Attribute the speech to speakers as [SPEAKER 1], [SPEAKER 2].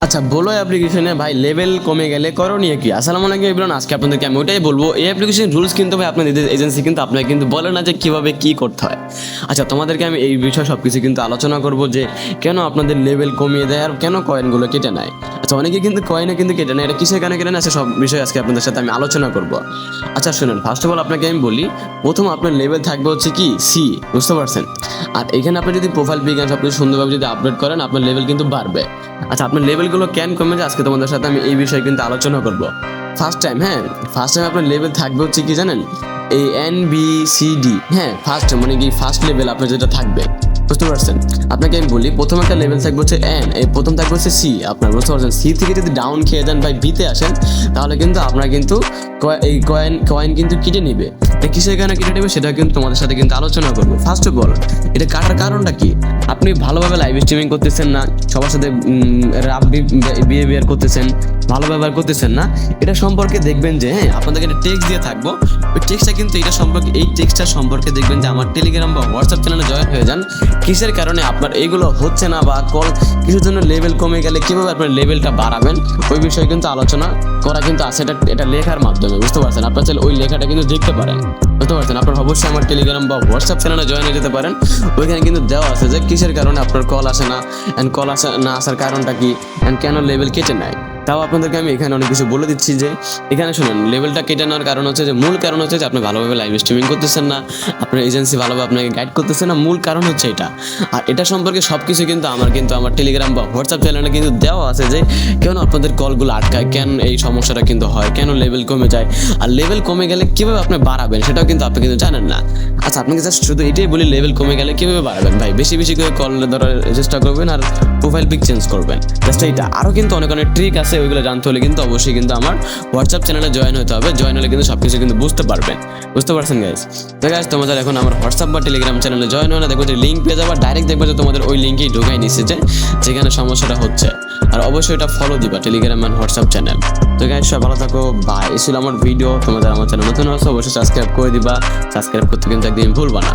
[SPEAKER 1] আচ্ছা বলো অ্যাপ্লিকেশনে ভাই লেভেল কমে গেলে করণীয় কি? আসসালামু আলাইকুম এভরিওয়ান, আজকে আপনাদেরকে আমি ওইটাই বলবো। এই অ্যাপ্লিকেশন রুলস কিন্তু ভাই আপনাদের এজেন্সি কিন্তু আপনাকে কিন্তু বলে না যে কীভাবে কী করতে হয়। আচ্ছা তোমাদেরকে আমি এই বিষয়ে সব কিছু কিন্তু আলোচনা করব যে কেন আপনাদের লেভেল কমিয়ে দেয় আর কেন কয়েনগুলো কেটে নেয়। আচ্ছা অনেকে কিন্তু কয়েনে কিন্তু কেটে নেয়, এটা কিসের কারণে কেটে নেয় সব বিষয়ে আজকে আপনাদের সাথে আমি আলোচনা করব। আচ্ছা শুনুন, ফার্স্ট অফ অল আপনাকে আমি বলি, প্রথম আপনার লেভেল থাকবে হচ্ছে কি সি, বুঝতে পারছেন? আর এখানে আপনি যদি প্রোফাইল পিক সব কিছু সুন্দরভাবে যদি আপডেট করেন আপনার লেভেল কিন্তু বাড়বে। আচ্ছা আপনার লেভেলগুলো কেন কমে যায় আজকে তোমাদের সাথে আমি এই বিষয়ে কিন্তু আলোচনা করব। ফার্স্ট টাইম আপনার লেভেল থাকবে হচ্ছে কি জানেন, এই NBCD। ফার্স্ট মানে কি ফার্স্ট লেভেল আপনার যেটা থাকবে, বুঝতে পারছেন? আপনাকে আমি বলি, প্রথম একটা লেভেল থাকবে হচ্ছে এন, এই প্রথম থাকবে হচ্ছে সি আপনার, বুঝতে পারছেন? সি থেকে যদি ডাউন খেয়ে যান ভাই বিতে আসেন, তাহলে কিন্তু আপনার কিন্তু এই কয়েন কিন্তু কেটে নিবে। এটা কিসের কারণে কেটে নেবে সেটা কিন্তু তোমাদের সাথে কিন্তু আলোচনা করবো। ফার্স্ট অফ অল এটা কাটার কারণটা কি? আপনি ভালোভাবে লাইভ স্ট্রিমিং করতেছেন না, সবার সাথে রাফ বিহেভিয়ার করতেছেন, ভালো ব্যবহার করতেছেন না, এটা সম্পর্কে দেখবেন যে আপনাদেরকে একটা টেক্সট দিয়ে থাকবো। ওই টেক্সটটা কিন্তু এই টেক্সটটা সম্পর্কে দেখবেন যে আমার টেলিগ্রাম বা হোয়াটসঅ্যাপ চ্যানেলে জয়েন হয়ে যান। কিসের কারণে আপনার এইগুলো হচ্ছে না বা কিছুর জন্য লেভেল কমে গেলে কীভাবে আপনার লেভেলটা বাড়াবেন ওই বিষয়ে কিন্তু আলোচনা করা কিন্তু আছে এটা লেখার মাধ্যমে, বুঝতে পারছেন? আপনার চাইলে ওই লেখাটা কিন্তু দেখতে পারেন, বুঝতে পারছেন? আপনার অবশ্যই আমার টেলিগ্রাম বা হোয়াটসঅ্যাপ চ্যানেলে জয়েন হয়ে যেতে পারেন। ওইখানে কিন্তু দেওয়া আছে যে কিসের কারণে আপনার কল আসে না, অ্যান্ড কল না আসার কারণটা কি, অ্যান্ড কেন লেভেল কেটে নেয়। তাও আপনাদেরকে আমি এখানে অনেক কিছু বলে দিচ্ছি যে এখানে শুনুন, লেভেলটা কেটে নেওয়ার কারণ হচ্ছে যে মূল কারণ হচ্ছে যে আপনি ভালোভাবে লাইভ স্ট্রিমিং করতেছেন না, আপনার এজেন্সি ভালোভাবে আপনাকে গাইড করতেছে না, মূল কারণ হচ্ছে এটা। আর এটা সম্পর্কে সব কিছু কিন্তু আমার টেলিগ্রাম বা হোয়াটসঅ্যাপ চ্যানেলে কিন্তু দেওয়া আছে যে কেন আপনাদের কলগুলো আটকায়, কেন এই সমস্যাটা কিন্তু হয়, কেন লেভেল কমে যায়, আর লেভেল কমে গেলে কীভাবে আপনি বাড়াবেন সেটাও কিন্তু আপনি কিন্তু জানেন না। আচ্ছা আপনাকে জাস্ট শুধু এটাই বলি, লেভেল কমে গেলে কীভাবে বাড়াবেন ভাই? বেশি বেশি করে কল ধরার চেষ্টা করবেন আর প্রোফাইল পিক চেঞ্জ করবেন, জাস্ট এইটা। আরও কিন্তু অনেক অনেক ট্রিক আছে, ওইগুলো জানতে হলে কিন্তু অবশ্যই কিন্তু আমার হোয়াটসঅ্যাপ চ্যানেলে জয়েন হতে হবে। জয়েন হলে কিন্তু সব কিছু কিন্তু বুঝতে পারবেন, বুঝতে পারছেন গাইজ? তো গাইজ তোমাদের এখন আমার হোয়াটসঅ্যাপ বা টেলিগ্রাম চ্যানেলে জয়েন হয় না, দেখবো যে লিঙ্ক পেয়ে যাবা, ডাইরেক্ট দেখবো যে তোমাদের ওই লিঙ্কেই ঢুকাই নিচ্ছে যেখানে সমস্যাটা হচ্ছে। আর অবশ্যই এটা ফলো দিবা, টেলিগ্রাম অ্যান্ড হোয়াটসঅ্যাপ চ্যানেল। তো গাইজ সব ভালো থাকো, বাই। এই ছিল আমার ভিডিও। তোমাদের আমার চ্যানেল নতুন হচ্ছে অবশ্যই সাবস্ক্রাইব করে দিবা, সাবস্ক্রাইব করতে কিন্তু একদিন ভুলবা না।